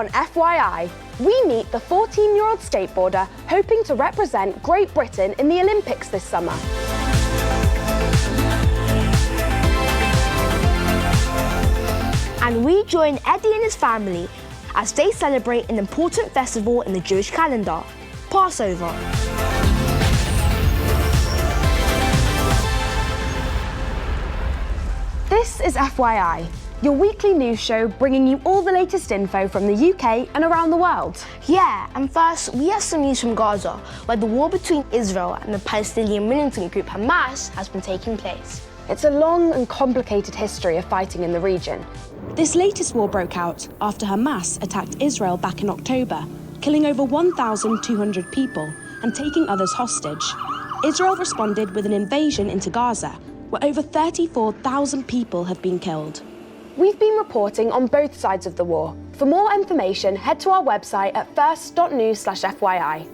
on FYI, we meet the 14-year-old skateboarder hoping to represent Great Britain in the Olympics this summer. And we join Eddie and his family as they celebrate an important festival in the Jewish calendar, Passover. This is FYI, your weekly news show bringing you all the latest info from the UK and around the world. Yeah, and first we have some news from Gaza, where the war between Israel and the Palestinian militant group Hamas has been taking place. It's a long and complicated history of fighting in the region. This latest war broke out after Hamas attacked Israel back in October, killing over 1,200 people and taking others hostage. Israel responded with an invasion into Gaza, where over 34,000 people have been killed. We've been reporting on both sides of the war. For more information, head to our website at first.news/FYI.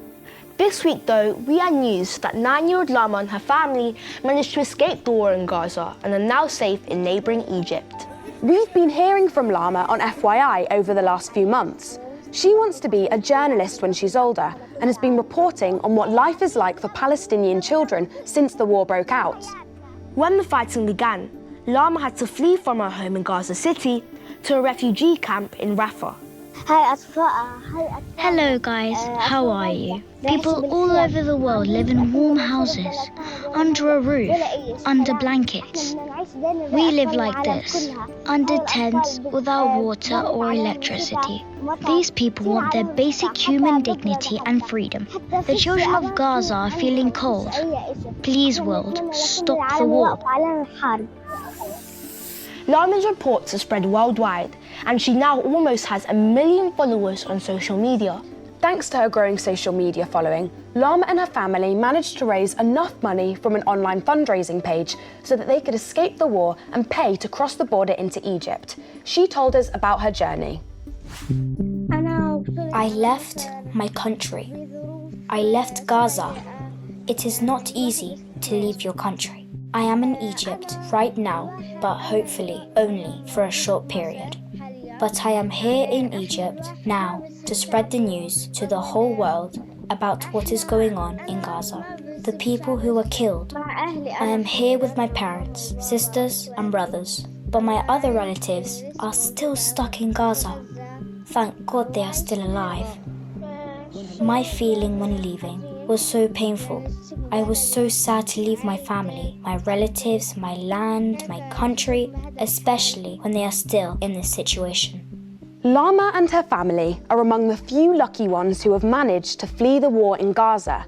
This week, though, we had news that 9-year-old Lama and her family managed to escape the war in Gaza and are now safe in neighbouring Egypt. We've been hearing from Lama on FYI over the last few months. She wants to be a journalist when she's older and has been reporting on what life is like for Palestinian children since the war broke out. When the fighting began, Lama had to flee from her home in Gaza City to a refugee camp in Rafah. Hello guys, how are you? People all over the world live in warm houses, under a roof, under blankets. We live like this, under tents, without water or electricity. These people want their basic human dignity and freedom. The children of Gaza are feeling cold. Please, world, stop the war. Lama's reports are spread worldwide, and she now almost has 1 million followers on social media. Thanks to her growing social media following, Lama and her family managed to raise enough money from an online fundraising page so that they could escape the war and pay to cross the border into Egypt. She told us about her journey. I left my country. I left Gaza. It is not easy to leave your country. I am in Egypt right now, but hopefully only for a short period. But I am here in Egypt now to spread the news to the whole world about what is going on in Gaza. The people who were killed. I am here with my parents, sisters and brothers, but my other relatives are still stuck in Gaza. Thank God they are still alive. My feeling when leaving was so painful. I was so sad to leave my family, my relatives, my land, my country, especially when they are still in this situation. Lama and her family are among the few lucky ones who have managed to flee the war in Gaza.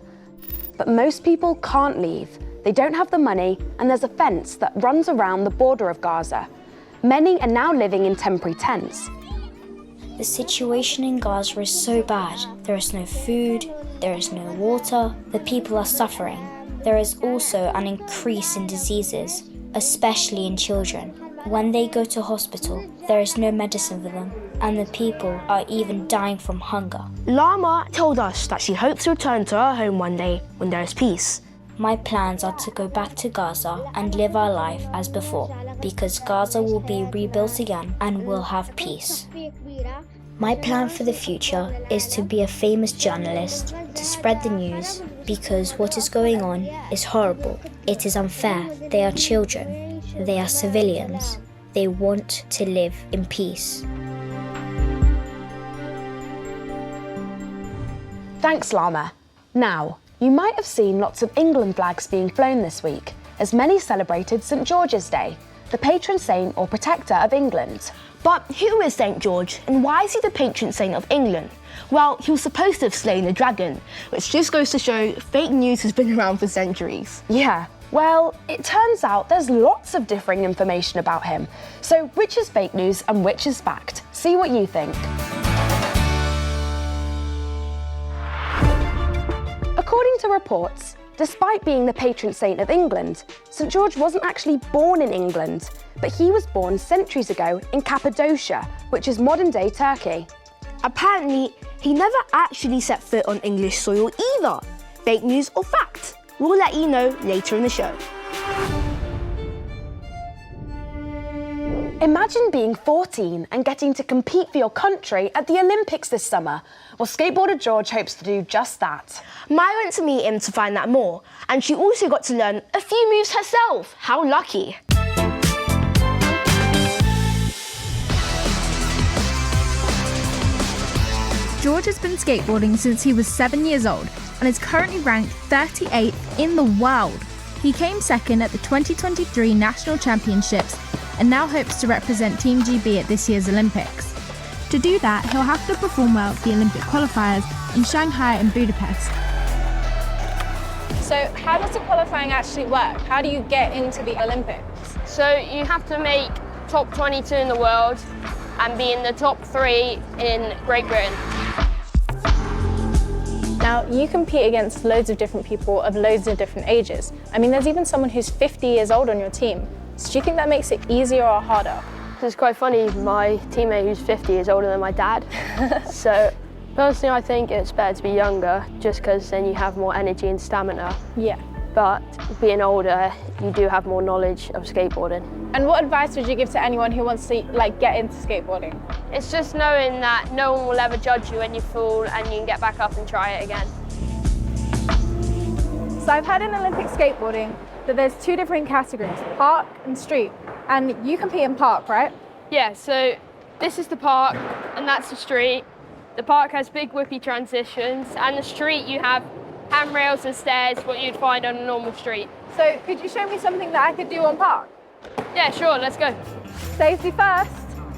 But most people can't leave. They don't have the money, and there's a fence that runs around the border of Gaza. Many are now living in temporary tents. The situation in Gaza is so bad. There is no food, there is no water, the people are suffering. There is also an increase in diseases, especially in children. When they go to hospital, there is no medicine for them, and the people are even dying from hunger. Lama told us that she hopes to return to her home one day when there is peace. My plans are to go back to Gaza and live our life as before, because Gaza will be rebuilt again and we'll have peace. My plan for the future is to be a famous journalist, to spread the news, because what is going on is horrible. It is unfair. They are children. They are civilians. They want to live in peace. Thanks, Lama. Now, you might have seen lots of England flags being flown this week, as many celebrated St. George's Day, the patron saint or protector of England. But who is St. George, and why is he the patron saint of England? Well, he was supposed to have slain the dragon, which just goes to show fake news has been around for centuries. Yeah, well, it turns out there's lots of differing information about him. So which is fake news and which is fact? See what you think. According to reports, despite being the patron saint of England, St. George wasn't actually born in England, but he was born centuries ago in Cappadocia, which is modern-day Turkey. Apparently, he never actually set foot on English soil either. Fake news or fact? We'll let you know later in the show. Imagine being 14 and getting to compete for your country at the Olympics this summer. Well, skateboarder George hopes to do just that. Maya went to meet him to find out more, and she also got to learn a few moves herself. How lucky. George has been skateboarding since he was 7 years old and is currently ranked 38th in the world. He came second at the 2023 National Championships and now hopes to represent Team GB at this year's Olympics. To do that, he'll have to perform well at the Olympic qualifiers in Shanghai and Budapest. So how does the qualifying actually work? How do you get into the Olympics? So you have to make top 22 in the world and be in the top 3 in Great Britain. Now, you compete against loads of different people of loads of different ages. I mean, there's even someone who's 50 years old on your team. So do you think that makes it easier or harder? It's quite funny, my teammate who's 50 is older than my dad. So personally, I think it's better to be younger just because then you have more energy and stamina. Yeah. But being older, you do have more knowledge of skateboarding. And what advice would you give to anyone who wants to get into skateboarding? It's just knowing that no one will ever judge you when you fall and you can get back up and try it again. So I've heard in Olympic skateboarding that there's 2 different categories, park and street. And you compete in park, right? Yeah, so this is the park and that's the street. The park has big whippy transitions, and the street you have handrails and stairs, what you'd find on a normal street. So could you show me something that I could do on park? Yeah, sure, let's go. Safety first,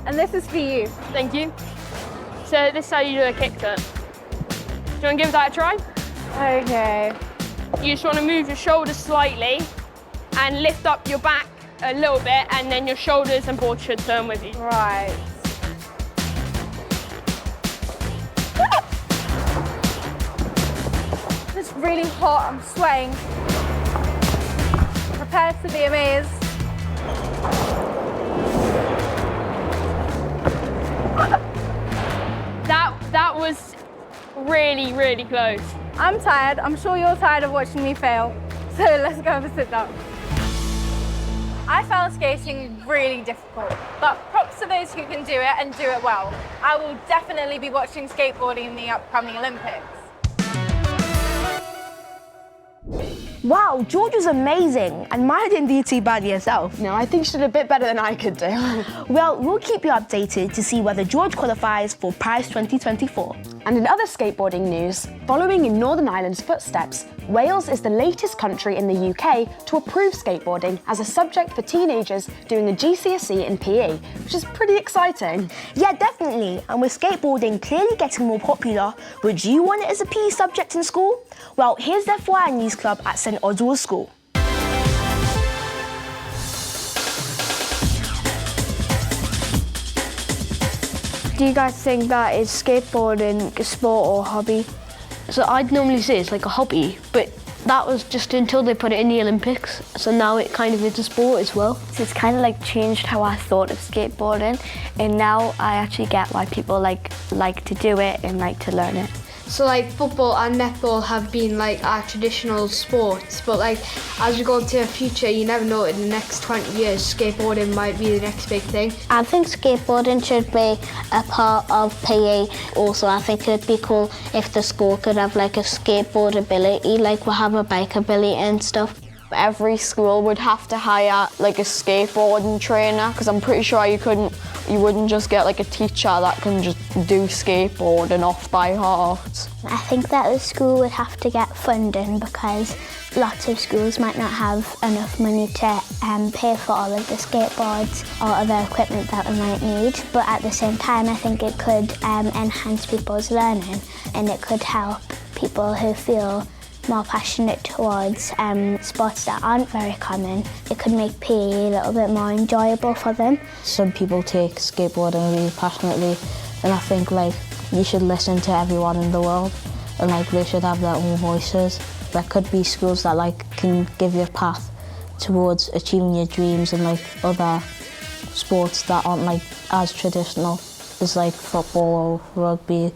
and this is for you. Thank you. So this is how you do a kick turn. Do you want to give that a try? Okay. You just want to move your shoulders slightly and lift up your back a little bit, and then your shoulders and board should turn with you. Right. It's really hot, I'm sweating. Prepare to be amazed. That was really, really close. I'm tired. I'm sure you're tired of watching me fail. So let's go have a sit down. I found skating really difficult, but props to those who can do it and do it well. I will definitely be watching skateboarding in the upcoming Olympics. Wow, George was amazing, and Maya didn't do too badly herself. No, I think she did a bit better than I could do. Well, we'll keep you updated to see whether George qualifies for Paris 2024. And in other skateboarding news, following in Northern Ireland's footsteps, Wales is the latest country in the UK to approve skateboarding as a subject for teenagers doing a GCSE in PE, which is pretty exciting. Yeah, definitely. And with skateboarding clearly getting more popular, would you want it as a PE subject in school? Well, here's the FYI News Club at St Oswald's School. Do you guys think that is skateboarding a sport or hobby? So I'd normally say it's like a hobby, but that was just until they put it in the Olympics. So now it kind of is a sport as well. So it's kind of like changed how I thought of skateboarding, and now I actually get why people like to do it and like to learn it. So like football and netball have been like our traditional sports, but like as we go into the future, you never know, in the next 20 years, skateboarding might be the next big thing. I think skateboarding should be a part of PE. Also, I think it'd be cool if the school could have like a skateboard ability, like we have a bike ability and stuff. Every school would have to hire like a skateboarding trainer, because I'm pretty sure you wouldn't just get like a teacher that can just do skateboarding off by heart. I think that the school would have to get funding because lots of schools might not have enough money to pay for all of the skateboards or other equipment that we might need. But at the same time, I think it could enhance people's learning, and it could help people who feel more passionate towards sports that aren't very common. It could make PE a little bit more enjoyable for them. Some people take skateboarding really passionately, and I think like you should listen to everyone in the world, and like they should have their own voices. There could be schools that like can give you a path towards achieving your dreams, and like other sports that aren't like as traditional as like football or rugby.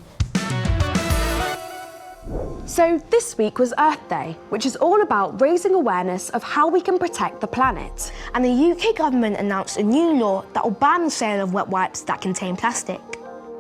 So this week was Earth Day, which is all about raising awareness of how we can protect the planet. And the UK government announced a new law that will ban the sale of wet wipes that contain plastic.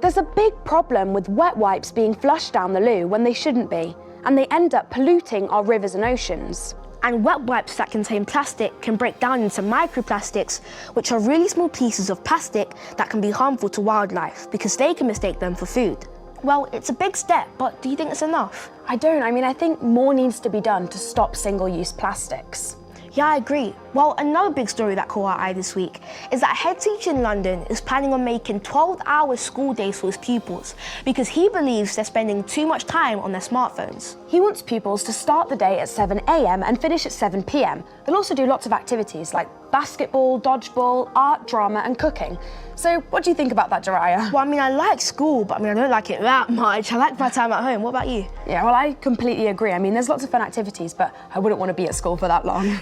There's a big problem with wet wipes being flushed down the loo when they shouldn't be, and they end up polluting our rivers and oceans. And wet wipes that contain plastic can break down into microplastics, which are really small pieces of plastic that can be harmful to wildlife because they can mistake them for food. Well, it's a big step, but do you think it's enough? I don't. I think more needs to be done to stop single-use plastics. Yeah, I agree. Well, another big story that caught our eye this week is that a head teacher in London is planning on making 12-hour school days for his pupils because he believes they're spending too much time on their smartphones. He wants pupils to start the day at 7 a.m. and finish at 7 p.m. They'll also do lots of activities like basketball, dodgeball, art, drama and cooking. So what do you think about that, Jiraiya? Well, I like school, but I don't like it that much. I like my time at home. What about you? Yeah, well, I completely agree. There's lots of fun activities, but I wouldn't want to be at school for that long.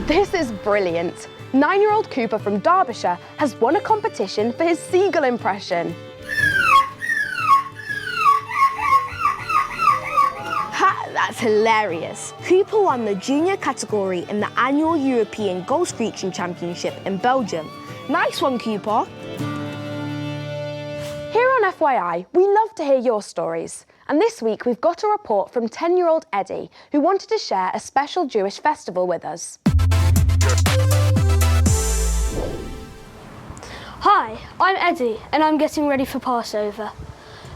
This is brilliant. 9-year-old Cooper from Derbyshire has won a competition for his Seagull impression. Ha, that's hilarious. Cooper won the junior category in the annual European Goal Screeching Championship in Belgium. Nice one, Cooper. Here on FYI, we love to hear your stories. And this week we've got a report from 10-year-old Eddie, who wanted to share a special Jewish festival with us. Hi, I'm Eddie and I'm getting ready for Passover.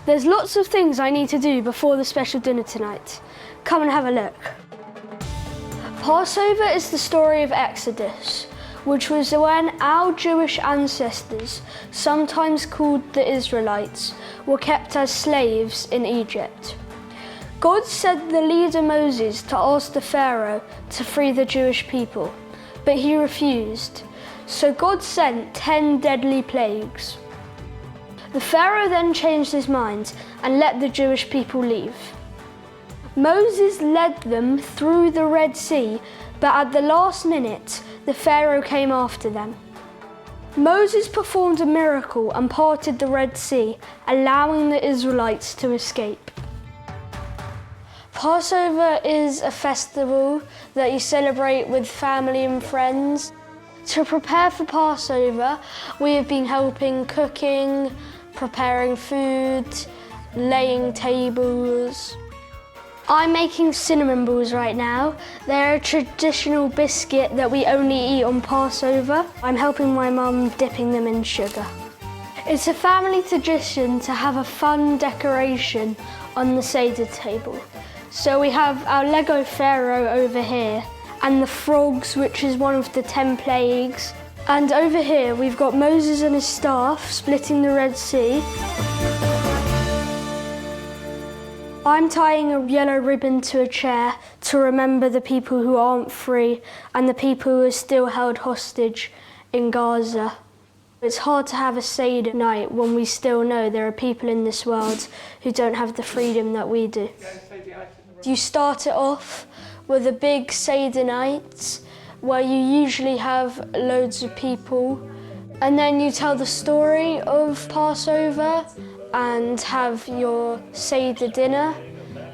There's lots of things I need to do before the special dinner tonight. Come and have a look. Passover is the story of Exodus, which was when our Jewish ancestors, sometimes called the Israelites, were kept as slaves in Egypt. God sent the leader Moses to ask the Pharaoh to free the Jewish people, but he refused. So God sent 10 deadly plagues. The Pharaoh then changed his mind and let the Jewish people leave. Moses led them through the Red Sea, but at the last minute, the Pharaoh came after them. Moses performed a miracle and parted the Red Sea, allowing the Israelites to escape. Passover is a festival that you celebrate with family and friends. To prepare for Passover, we have been helping cooking, preparing food, laying tables. I'm making cinnamon balls right now. They're a traditional biscuit that we only eat on Passover. I'm helping my mum dipping them in sugar. It's a family tradition to have a fun decoration on the Seder table. So we have our Lego Pharaoh over here and the frogs, which is one of the 10 plagues. And over here we've got Moses and his staff splitting the Red Sea. I'm tying a yellow ribbon to a chair to remember the people who aren't free and the people who are still held hostage in Gaza. It's hard to have a Seder night when we still know there are people in this world who don't have the freedom that we do. You start it off with a big Seder night where you usually have loads of people, and then you tell the story of Passover and have your Seder dinner,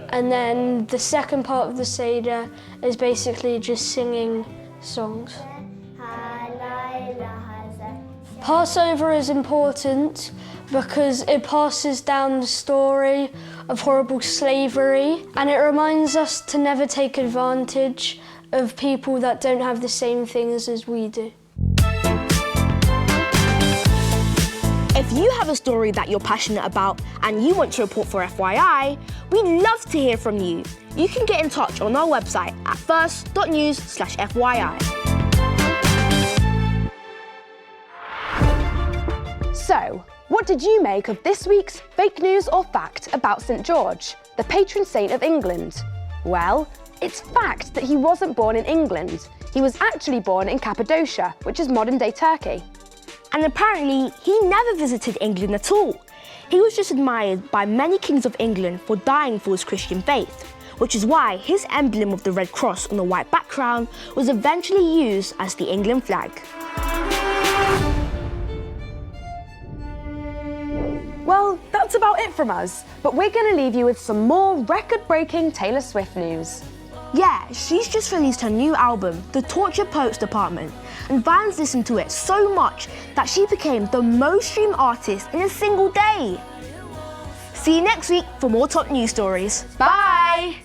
and then the second part of the Seder is basically just singing songs. Passover is important because it passes down the story of horrible slavery, and it reminds us to never take advantage of people that don't have the same things as we do. If you have a story that you're passionate about and you want to report for FYI, we'd love to hear from you. You can get in touch on our website at first.news/FYI. So, what did you make of this week's fake news or fact about St. George, the patron saint of England? Well, it's fact that he wasn't born in England. He was actually born in Cappadocia, which is modern-day Turkey. And apparently, he never visited England at all. He was just admired by many kings of England for dying for his Christian faith, which is why his emblem of the Red Cross on a white background was eventually used as the England flag. Well, that's that's about it from us, but we're going to leave you with some more record-breaking Taylor Swift news. Yeah, she's just released her new album, The Torture Poets Department, and fans listened to it so much that she became the most streamed artist in a single day. See you next week for more top news stories. Bye!